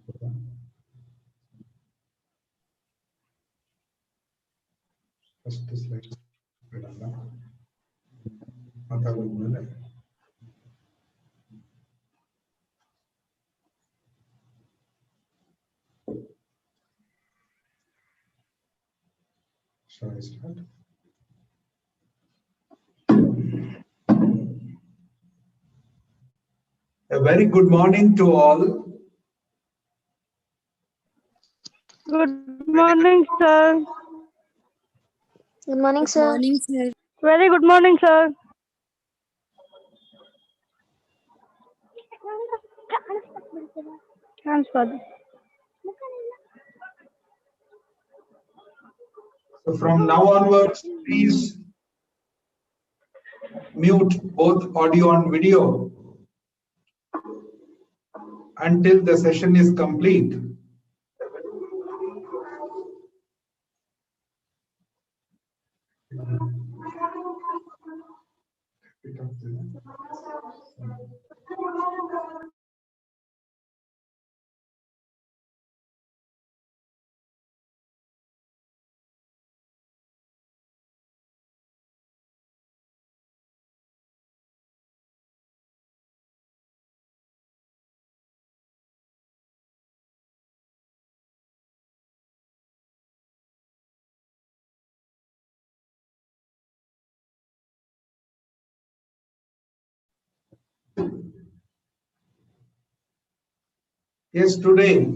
First slide. Shall I start? A very good morning to all. Good morning, sir. Good morning, sir. Good morning, sir. Very good morning, sir. Thanks, Father. So from now onwards, please mute both audio and video until the session is complete. Yes, today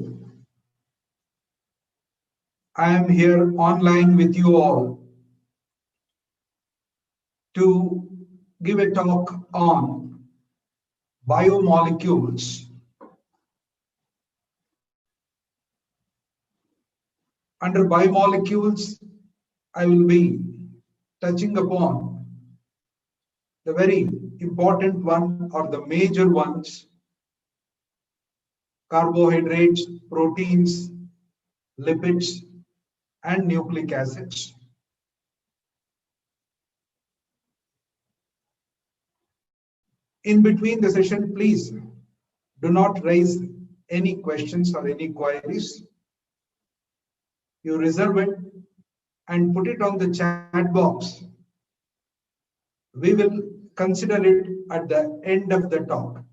I am here online with you all to give a talk on biomolecules. Under biomolecules, I will be touching upon the very important one or the major ones: carbohydrates, proteins, lipids, and nucleic acids. In between the session, please do not raise any questions or any queries. You reserve it and put it on the chat box. We will consider it at the end of the talk.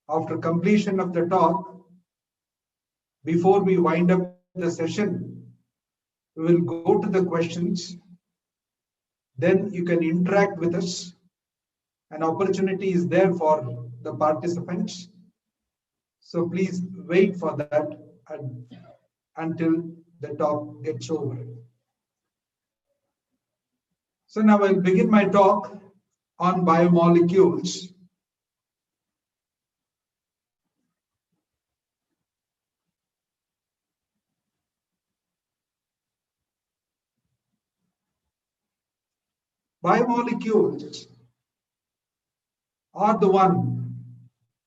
After completion of the talk, before we wind up the session, we will go to the questions. Then you can interact with us. An opportunity is there for the participants. So please wait for that until the talk gets over. So now I'll begin my talk on biomolecules. Biomolecules are the one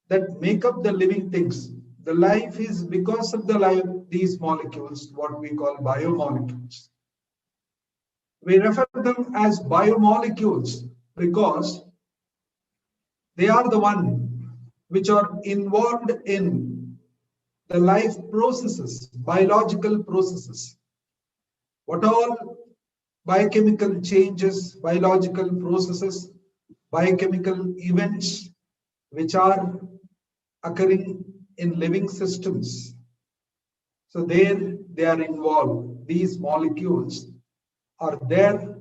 that make up the living things. The life is because of the life, these molecules, what we call biomolecules. We refer them as biomolecules because they are the one which are involved in the life processes, biological processes. What all biochemical changes, biological processes, biochemical events which are occurring in living systems. So there they are involved. These molecules are there.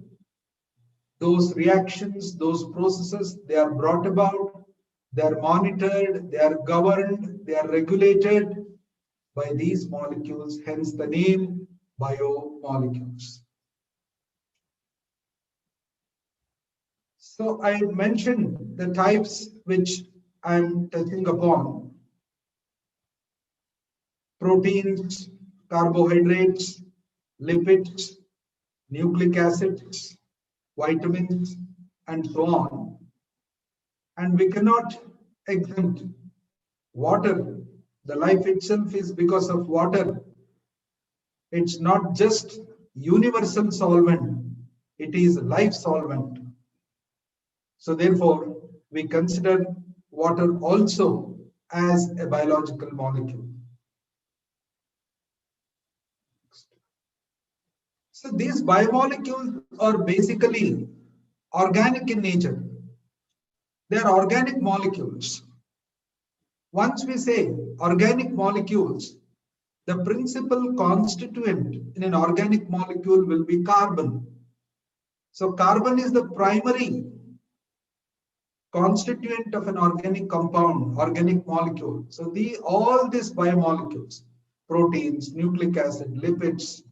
Those reactions, those processes, they are brought about, they are monitored, they are governed, they are regulated by these molecules, hence the name biomolecules. So I mentioned the types which I am touching upon: proteins, carbohydrates, lipids, nucleic acids, vitamins, and so on. And we cannot exempt water. The life itself is because of water. It's not just universal solvent, it is life solvent. So therefore, we consider water also as a biological molecule. So these biomolecules are basically organic in nature. They are organic molecules. Once we say organic molecules, the principal constituent in an organic molecule will be carbon. So carbon is the primary constituent of an organic compound, organic molecule. So all these biomolecules, proteins, nucleic acid, lipids,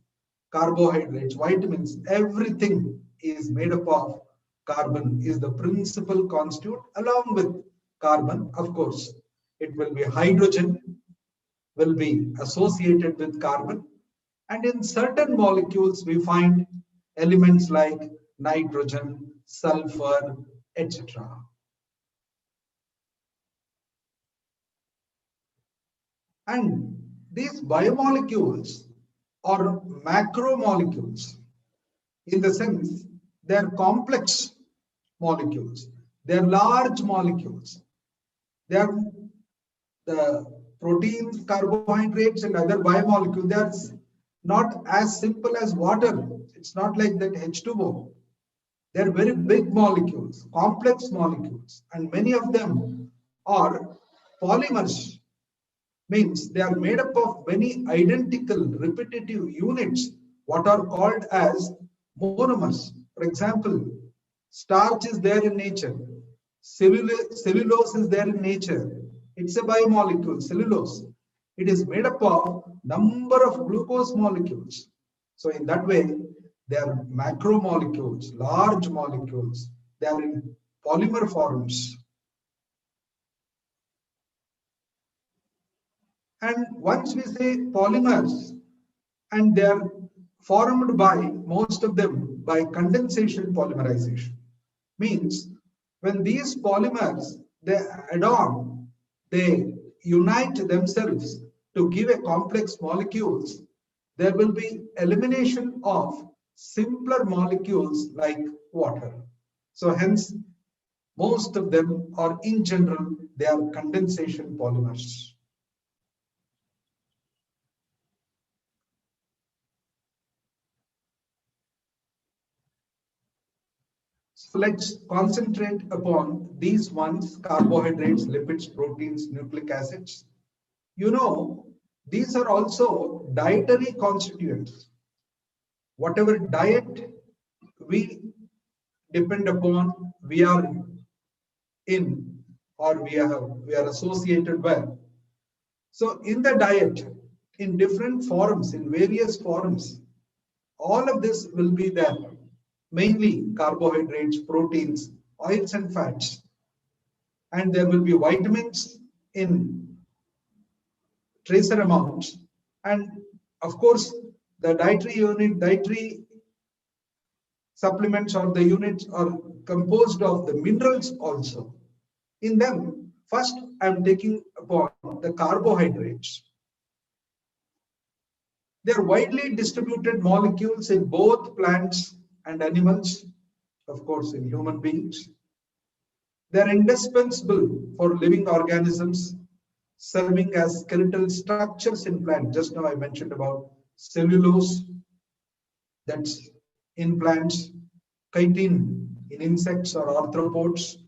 carbohydrates, vitamins, everything is made up of carbon, is the principal constituent. Along with carbon, of course, it will be hydrogen, will be associated with carbon. And in certain molecules, we find elements like nitrogen, sulfur, etc. And these biomolecules are macromolecules in the sense they are complex molecules, they are large molecules, they are the proteins, carbohydrates, and other biomolecules. They are not as simple as water. It's not like that H2O. They are very big molecules, complex molecules, and many of them are polymers. Means they are made up of many identical repetitive units, what are called as monomers. For example, starch is there in nature, cellulose is there in nature. It's a biomolecule, cellulose. It is made up of number of glucose molecules. So in that way, they are macromolecules, large molecules. They are in polymer forms. And once we say polymers, and they are formed by most of them by condensation polymerization, means when these polymers they add on, they unite themselves to give a complex molecules, there will be elimination of simpler molecules like water. So hence most of them, or in general, they are condensation polymers. So let's concentrate upon these ones: carbohydrates, lipids, proteins, nucleic acids. You know, these are also dietary constituents. Whatever diet we depend upon, we are in, or we are associated with. So in the diet, in different forms, in various forms, all of this will be there. Mainly carbohydrates, proteins, oils and fats. And there will be vitamins in tracer amounts. And of course, the dietary supplements or the units are composed of the minerals also. In them, first I'm taking upon the carbohydrates. They are widely distributed molecules in both plants and animals, of course, in human beings. They are indispensable for living organisms, serving as skeletal structures in plants. Just now I mentioned about cellulose, that's in plants, chitin in insects or arthropods.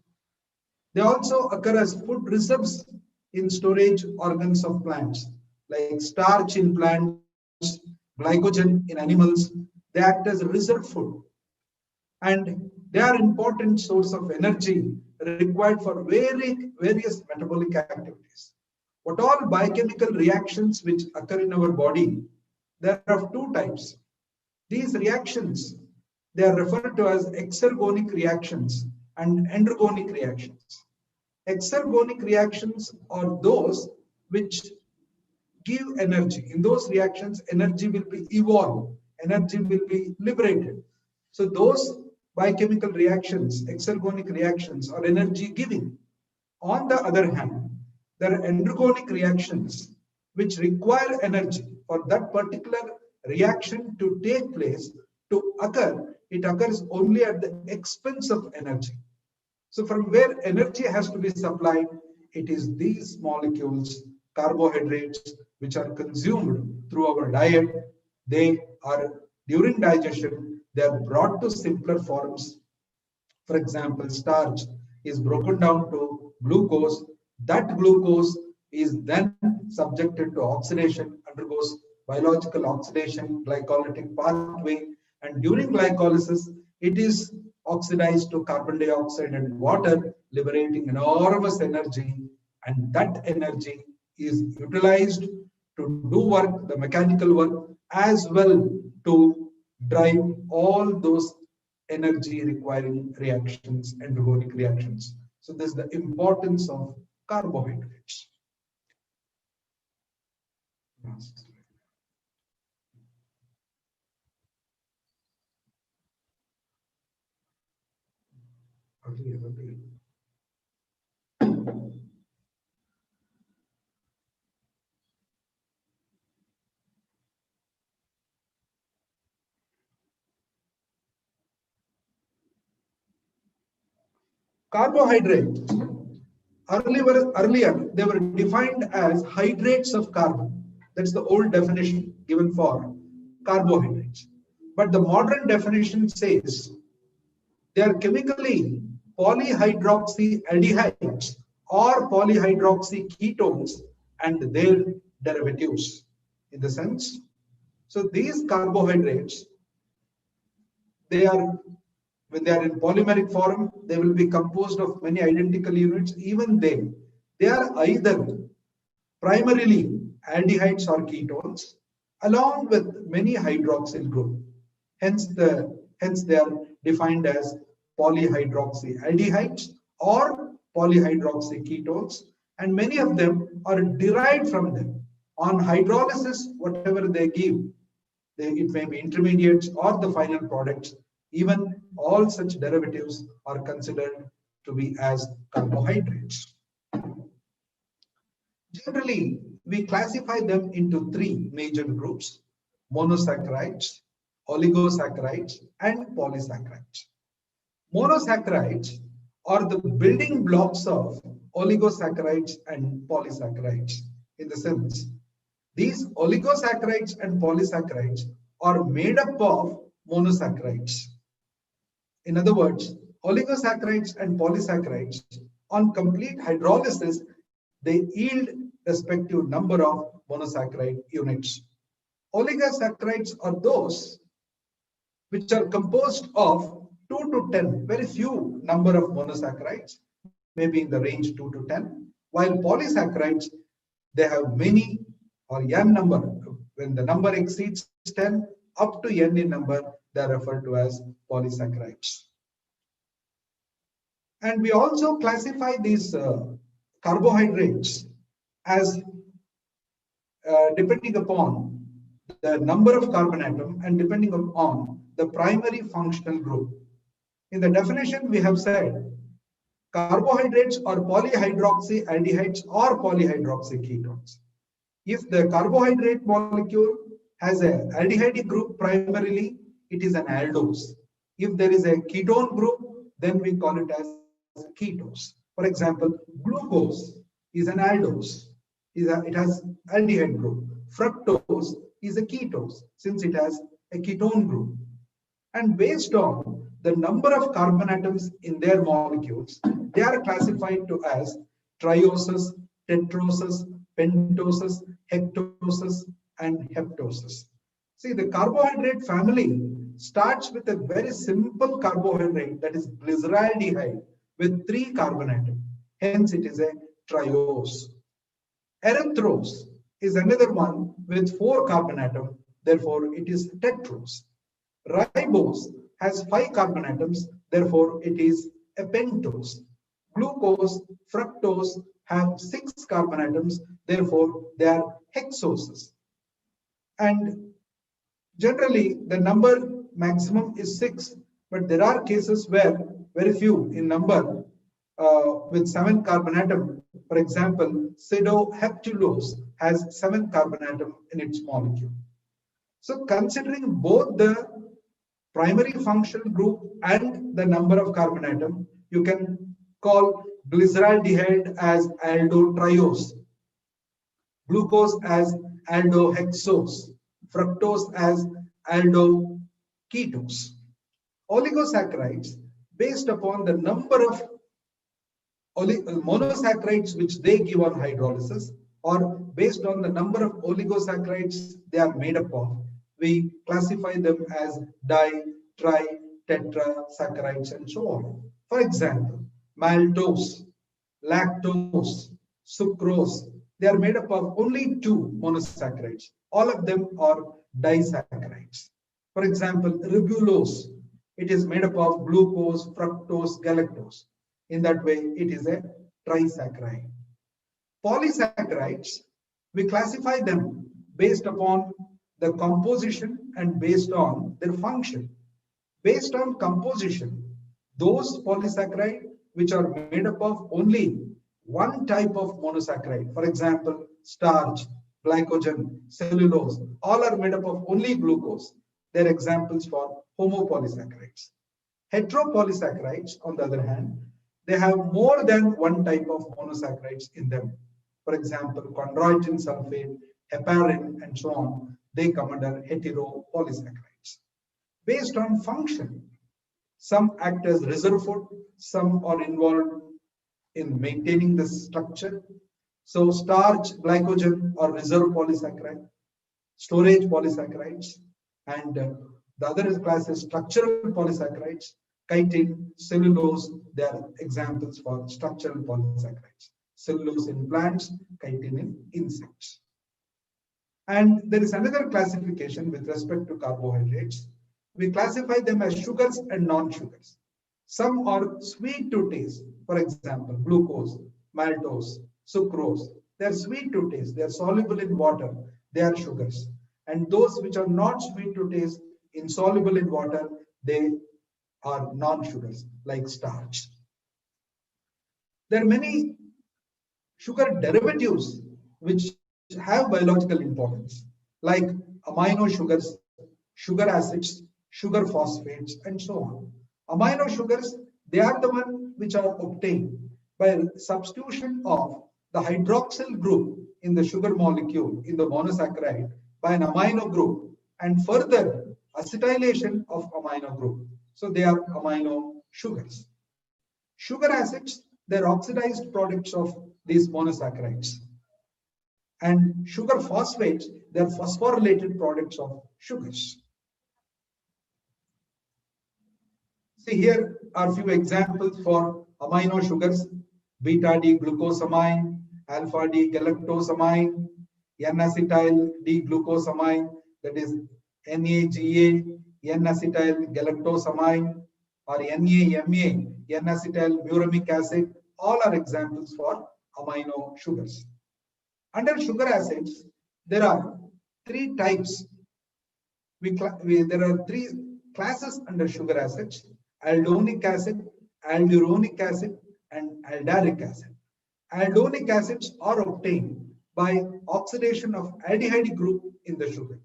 They also occur as food reserves in storage organs of plants, like starch in plants, glycogen in animals. They act as reserve food. And they are important source of energy required for various metabolic activities. What all biochemical reactions which occur in our body, there are of two types. These reactions, they are referred to as exergonic reactions and endergonic reactions. Exergonic reactions are those which give energy. In those reactions, energy will be evolved, energy will be liberated. So those biochemical reactions, exergonic reactions, are energy giving. On the other hand, there are endergonic reactions which require energy for that particular reaction to take place, to occur. It occurs only at the expense of energy. So from where energy has to be supplied, it is these molecules, carbohydrates, which are consumed through our diet. They are During digestion, they are brought to simpler forms. For example, starch is broken down to glucose. That glucose is then subjected to oxidation, undergoes biological oxidation, glycolytic pathway, and during glycolysis, it is oxidized to carbon dioxide and water, liberating enormous energy, and that energy is utilized to do work, the mechanical work, as well to drive all those energy requiring reactions, endergonic reactions. So this is the importance of carbohydrates. Carbohydrates, earlier they were defined as hydrates of carbon. That's the old definition given for carbohydrates. But the modern definition says they are chemically polyhydroxyaldehydes or polyhydroxyketones and their derivatives in the sense. So these carbohydrates, they are, when they are in polymeric form, they will be composed of many identical units. Even they are either primarily aldehydes or ketones along with many hydroxyl group. Hence they are defined as polyhydroxyaldehydes or polyhydroxyketones, and many of them are derived from them. On hydrolysis, whatever they give, it may be intermediates or the final products. Even all such derivatives are considered to be as carbohydrates. Generally, we classify them into three major groups: monosaccharides, oligosaccharides, and polysaccharides. Monosaccharides are the building blocks of oligosaccharides and polysaccharides. In the sense, these oligosaccharides and polysaccharides are made up of monosaccharides. In other words, oligosaccharides and polysaccharides, on complete hydrolysis, they yield respective number of monosaccharide units. Oligosaccharides are those which are composed of 2 to 10, very few number of monosaccharides, maybe in the range 2 to 10, while polysaccharides, they have many or n number. When the number exceeds 10, up to n in number, they are referred to as polysaccharides. And we also classify these carbohydrates as depending upon the number of carbon atom and depending upon the primary functional group. In the definition, we have said carbohydrates are polyhydroxyaldehydes or polyhydroxyketones. If the carbohydrate molecule has an aldehyde group primarily, it is an aldose. If there is a ketone group, then we call it as ketose. For example, glucose is an aldose. It has aldehyde group. Fructose is a ketose since it has a ketone group. And based on the number of carbon atoms in their molecules, they are classified to as trioses, tetroses, pentoses, hectoses, and heptoses. See, the carbohydrate family starts with a very simple carbohydrate, that is glyceraldehyde, with 3 carbon atoms. Hence, it is a triose. Erythrose is another one with 4 carbon atoms. Therefore, it is tetrose. Ribose has 5 carbon atoms. Therefore, it is a pentose. Glucose, fructose have 6 carbon atoms. Therefore, they are hexoses. And generally, the number maximum is 6, but there are cases where very few in number with 7 carbon atom. For example, pseudoheptulose has 7 carbon atom in its molecule. So considering both the primary functional group and the number of carbon atom, you can call glyceraldehyde as aldotriose, glucose as aldohexose, fructose as aldopentose, ketose. Oligosaccharides, based upon the number of monosaccharides which they give on hydrolysis, or based on the number of oligosaccharides they are made up of, we classify them as di, tri, tetra saccharides and so on. For example, maltose, lactose, sucrose, they are made up of only two monosaccharides. All of them are disaccharides. For example, ribulose, it is made up of glucose, fructose, galactose. In that way, it is a trisaccharide. Polysaccharides, we classify them based upon the composition and based on their function. Based on composition, those polysaccharides which are made up of only one type of monosaccharide, for example, starch, glycogen, cellulose, all are made up of only glucose. They are examples for homopolysaccharides. Heteropolysaccharides, on the other hand, they have more than one type of monosaccharides in them. For example, chondroitin sulfate, heparin, and so on, they come under heteropolysaccharides. Based on function, some act as reserve food, some are involved in maintaining the structure. So starch, glycogen are reserve polysaccharide, storage polysaccharides, and the other class is structural polysaccharides. Chitin, cellulose, they are examples for structural polysaccharides. Cellulose in plants, chitin in insects. And there is another classification with respect to carbohydrates. We classify them as sugars and non-sugars. Some are sweet to taste. For example, glucose, maltose, sucrose. They are sweet to taste. They are soluble in water. They are sugars. And those which are not sweet to taste, insoluble in water, they are non-sugars, like starch. There are many sugar derivatives which have biological importance, like amino sugars, sugar acids, sugar phosphates, and so on. Amino sugars, they are the ones which are obtained by substitution of the hydroxyl group in the sugar molecule in the monosaccharide by an amino group, and further acetylation of amino group. So they are amino sugars. Sugar acids, they are oxidized products of these monosaccharides. And sugar phosphates, they are phosphorylated products of sugars. See, here are a few examples for amino sugars: beta D glucosamine, alpha D galactosamine, N-acetyl D-glucosamine, that is NAGA, N-acetyl galactosamine, or NAMA, N-acetyl muramic acid. All are examples for amino sugars. Under sugar acids, there are three types. There are three classes under sugar acids: aldonic acid, alduronic acid, and aldaric acid. Aldonic acids are obtained by oxidation of aldehyde group in the sugar.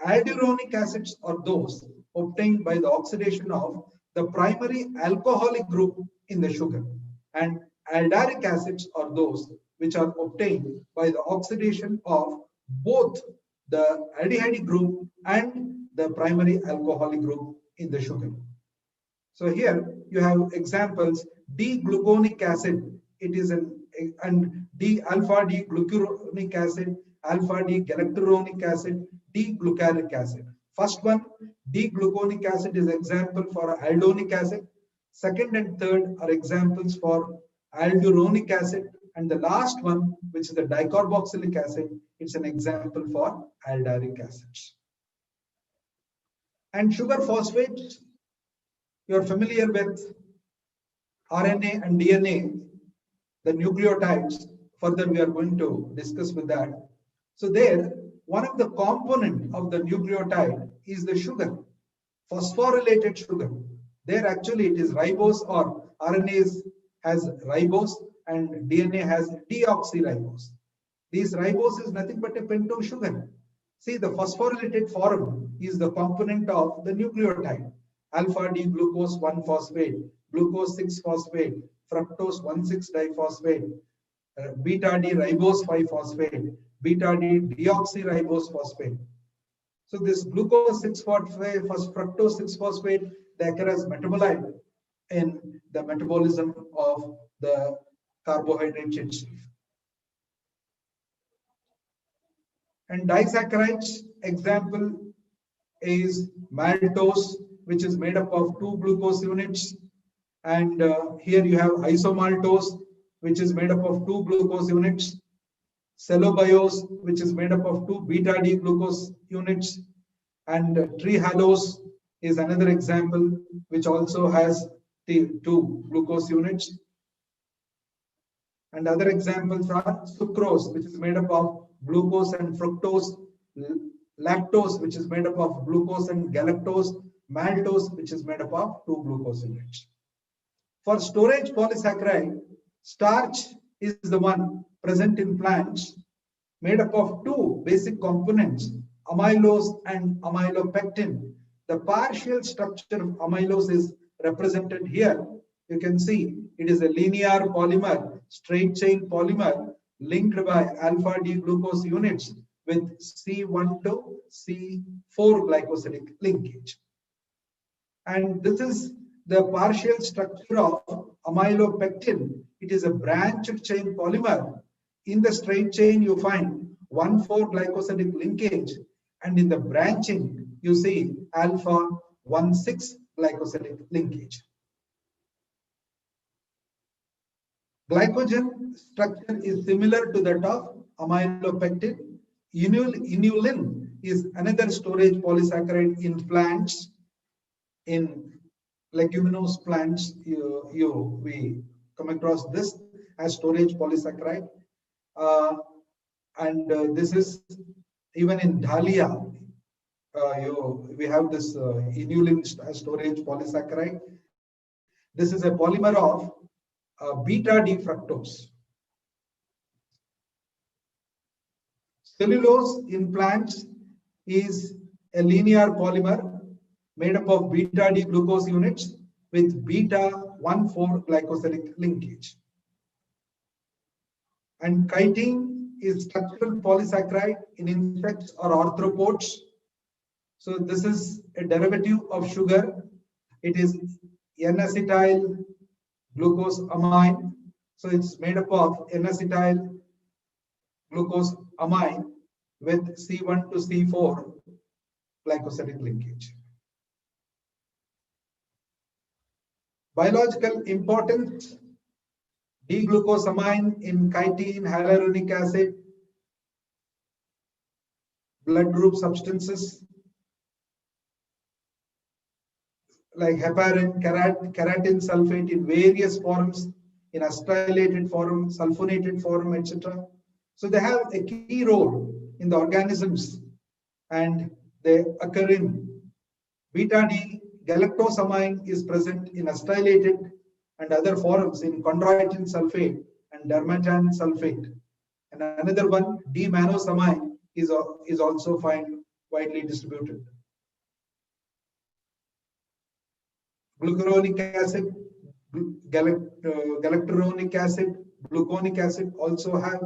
Alduronic acids are those obtained by the oxidation of the primary alcoholic group in the sugar. And aldaric acids are those which are obtained by the oxidation of both the aldehyde group and the primary alcoholic group in the sugar. So here you have examples: D-gluconic acid, it is and D-alpha D-glucuronic acid, alpha D-galacturonic acid, D-glucaric acid. First one, D-gluconic acid, is example for aldonic acid. Second and third are examples for alduronic acid. And the last one, which is the dicarboxylic acid, it's an example for aldaric acids. And sugar phosphates, you're familiar with RNA and DNA, the nucleotides. Further, we are going to discuss with that. So there, one of the component of the nucleotide is the sugar, phosphorylated sugar. There actually it is ribose, or RNA has ribose and DNA has deoxyribose. This ribose is nothing but a pentose sugar. See, the phosphorylated form is the component of the nucleotide. Alpha D glucose 1-phosphate, glucose 6-phosphate, fructose 1,6-diphosphate, beta D ribose 5-phosphate, beta D deoxyribose phosphate. So this glucose 6-phosphate, first fructose 6-phosphate, they occur as metabolite in the metabolism of the carbohydrate itself. And disaccharides, example is maltose, which is made up of 2 glucose units. And here you have isomaltose, which is made up of 2 glucose units. Cellobiose, which is made up of 2 beta D glucose units. And trehalose is another example, which also has 2 glucose units. And other examples are sucrose, which is made up of glucose and fructose, lactose, which is made up of glucose and galactose, maltose, which is made up of 2 glucose units. For storage polysaccharide, starch is the one present in plants, made up of 2 basic components, amylose and amylopectin. The partial structure of amylose is represented here. You can see it is a linear polymer, straight chain polymer linked by alpha D glucose units with C1 to C4 glycosidic linkage. And this is the partial structure of amylopectin. It is a branched chain polymer. In the straight chain, you find 1,4 glycosidic linkage, and in the branching, you see alpha 1,6 glycosidic linkage. Glycogen structure is similar to that of amylopectin. Inulin is another storage polysaccharide in plants. In leguminous plants, we come across this as storage polysaccharide. This is even in dahlia. We have this inulin as storage polysaccharide. This is a polymer of beta D fructose. Cellulose in plants is a linear polymer made up of beta D glucose units with beta 1,4 glycosidic linkage. And chitin is structural polysaccharide in insects or arthropods. So this is a derivative of sugar. It is N-acetyl glucose amine. So it's made up of N-acetyl glucose amine with C1 to C4 glycosidic linkage. Biological importance: D-glucosamine in chitin, hyaluronic acid, blood group substances like heparin, keratin sulfate in various forms, in acetylated form, sulfonated form, etc. So they have a key role in the organisms, and they occur in beta D. Galactosamine is present in acetylated and other forms in chondroitin sulfate and dermatan sulfate. And another one, D-manosamine, is also found widely distributed. Glucuronic acid, galacturonic acid, gluconic acid also have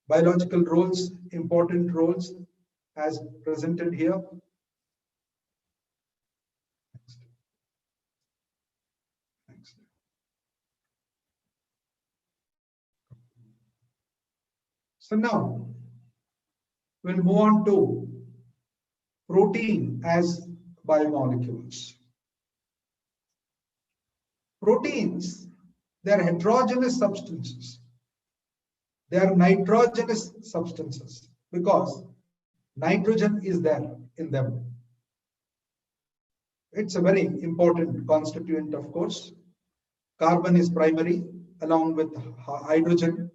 biological roles, important roles as presented here. Next. So now we'll move on to protein as biomolecules. Proteins, they are heterogeneous substances. They are nitrogenous substances because nitrogen is there in them. It's a very important constituent, of course. Carbon is primary, along with hydrogen,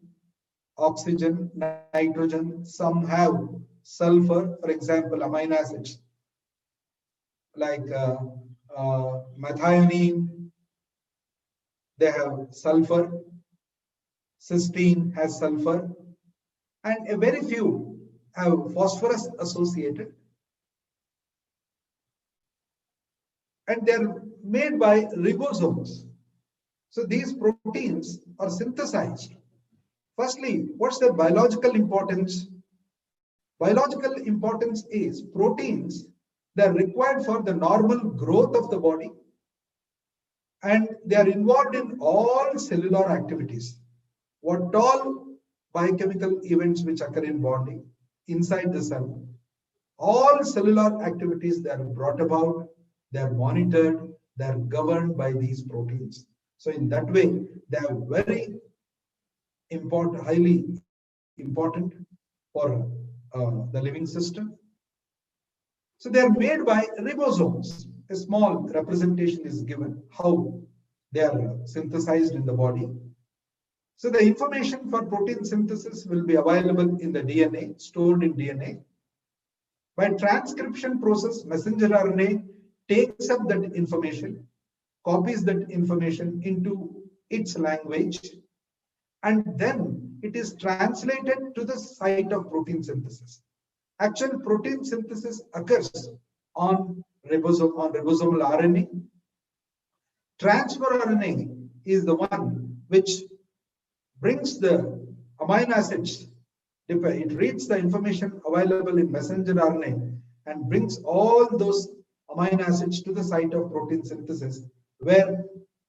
oxygen, nitrogen. Some have sulfur, for example, amino acids like methionine. They have sulfur. Cysteine has sulfur, and a very few have phosphorus associated. And they're made by ribosomes. So these proteins are synthesized. Firstly, what's their biological importance? Biological importance is proteins, they are required for the normal growth of the body, and they are involved in all cellular activities. What all biochemical events which occur in body inside the cell, all cellular activities, they are brought about, they are monitored, they are governed by these proteins. So in that way, they are very important, highly important for the living system. So they are made by ribosomes. A small representation is given how they are synthesized in the body. So the information for protein synthesis will be available in the DNA, stored in DNA. By transcription process, messenger RNA takes up that information, copies that information into its language, and then it is translated to the site of protein synthesis. Actual protein synthesis occurs on ribosomal RNA. Transfer RNA is the one which brings the amino acids. It reads the information available in messenger RNA and brings all those amino acids to the site of protein synthesis, where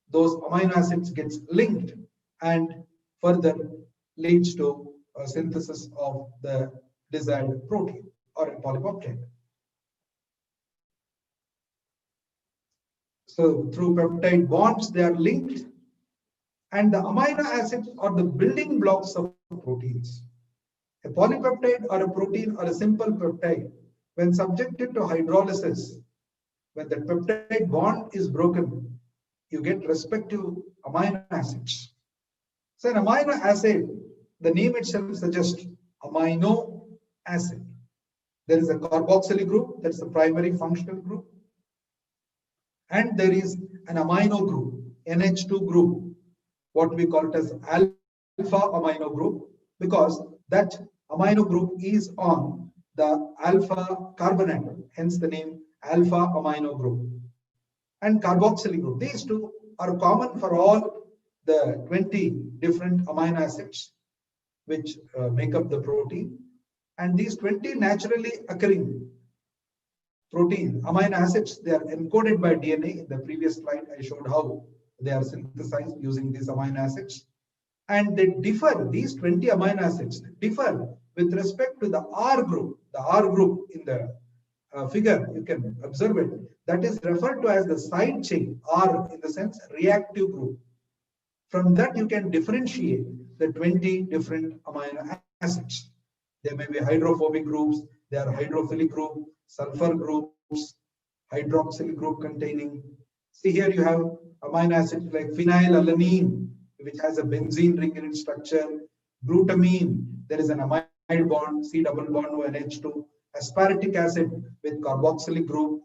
those amino acids gets linked and further leads to a synthesis of the desired protein or a polypeptide. So through peptide bonds, they are linked, and the amino acids are the building blocks of proteins. A polypeptide or a protein or a simple peptide, when subjected to hydrolysis, when the peptide bond is broken, you get respective amino acids. So an amino acid, the name itself suggests amino acid. There is a carboxylic group, that's the primary functional group. And there is an amino group, NH2 group, what we call it as alpha amino group, because that amino group is on the alpha carbon atom, hence the name alpha amino group. And carboxylic group, these two are common for all the 20 different amino acids which make up the protein. And these 20 naturally occurring protein amino acids, they are encoded by DNA. In the previous slide, I showed how they are synthesized using these amino acids. And they differ, these 20 amino acids differ with respect to the R group. The R group in the figure, you can observe it. That is referred to as the side chain, R in the sense reactive group. From that, you can differentiate the 20 different amino acids. There may be hydrophobic groups, there are hydrophilic group, sulfur groups, hydroxyl group containing. See here you have amino acids like phenylalanine, which has a benzene ring in its structure. Glutamine, there is an amide bond, C double bond ONH2. Aspartic acid with carboxylic group.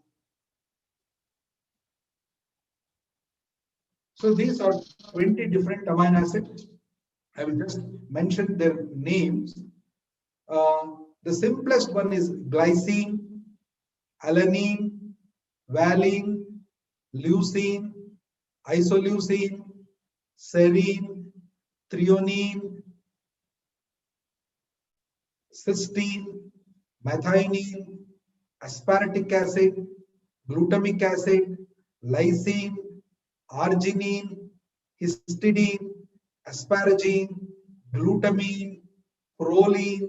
So these are 20 different amino acids. I will just mention their names. The simplest one is glycine, alanine, valine, leucine, isoleucine, serine, threonine, cysteine, methionine, aspartic acid, glutamic acid, lysine, arginine, histidine, asparagine, glutamine, proline,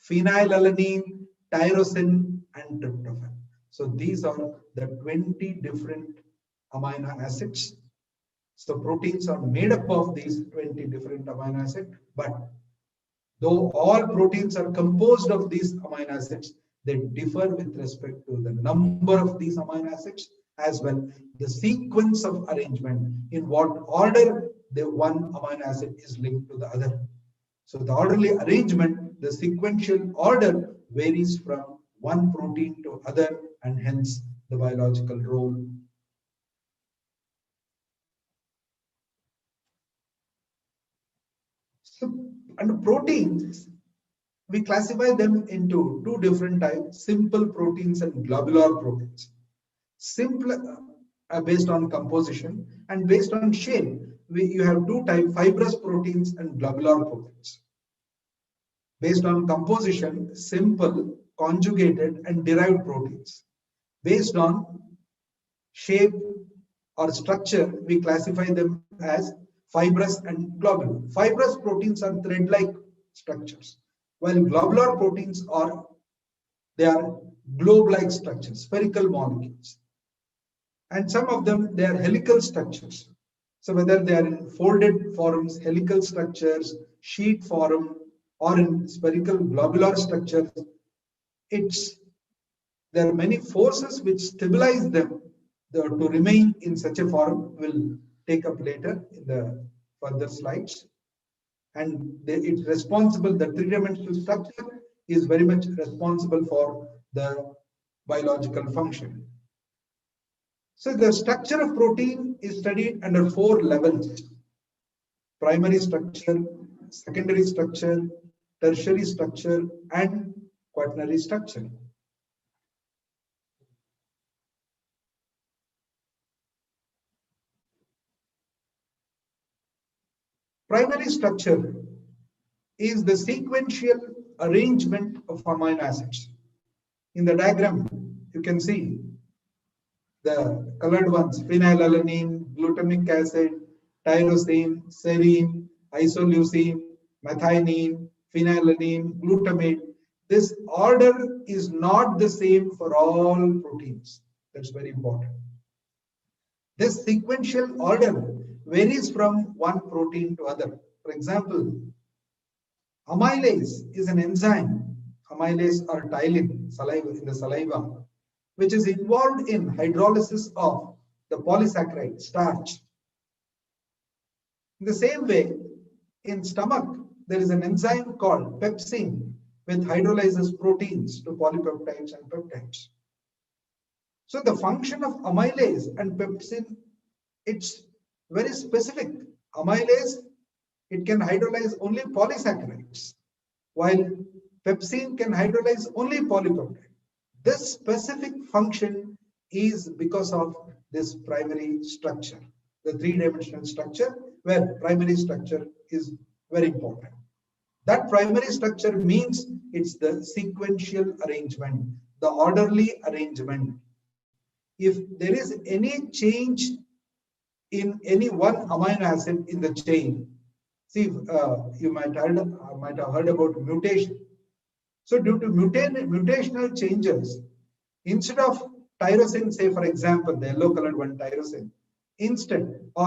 phenylalanine, tyrosine, and tryptophan. So these are the 20 different amino acids. So proteins are made up of these 20 different amino acids, but though all proteins are composed of these amino acids, they differ with respect to the number of these amino acids, as well the sequence of arrangement, in what order the one amino acid is linked to the other. So the orderly arrangement, the sequential order varies from one protein to other, and hence the biological role. So, and proteins, we classify them into two different types: simple proteins and globular proteins. Simple based on composition, and based on shape, you have two types: fibrous proteins and globular proteins. Based on composition, simple, conjugated, and derived proteins. Based on shape or structure, we classify them as fibrous and globular. Fibrous proteins are thread-like structures, while globular proteins are globe-like structures, spherical molecules. And some of them, they are helical structures. So whether they are in folded forms, helical structures, sheet form, or in spherical globular structures, there are many forces which stabilize them to remain in such a form. We'll take up later in the further slides. And it's responsible, the three-dimensional structure is very much responsible for the biological function. So the structure of protein is studied under 4 levels: primary structure, secondary structure, tertiary structure, and quaternary structure. Primary structure is the sequential arrangement of amino acids. In the diagram, you can see the colored ones: phenylalanine, glutamic acid, tyrosine, serine, isoleucine, methionine, phenylalanine, glutamate. This order is not the same for all proteins. That's very important. This sequential order varies from one protein to other. For example, amylase is an enzyme, amylase or ptyalin, saliva in the saliva, which is involved in hydrolysis of the polysaccharide, starch. In the same way, in stomach, there is an enzyme called pepsin, which hydrolyzes proteins to polypeptides and peptides. So the function of amylase and pepsin, it's very specific. Amylase, it can hydrolyze only polysaccharides, while pepsin can hydrolyze only polypeptide. This specific function is because of this primary structure, the three-dimensional structure, where primary structure is very important. That primary structure means it's the sequential arrangement, the orderly arrangement. If there is any change in any one amino acid in the chain, see, you might have heard about mutation. So due to mutational changes, instead of tyrosine, say for example, the yellow colored one, tyrosine, instead, or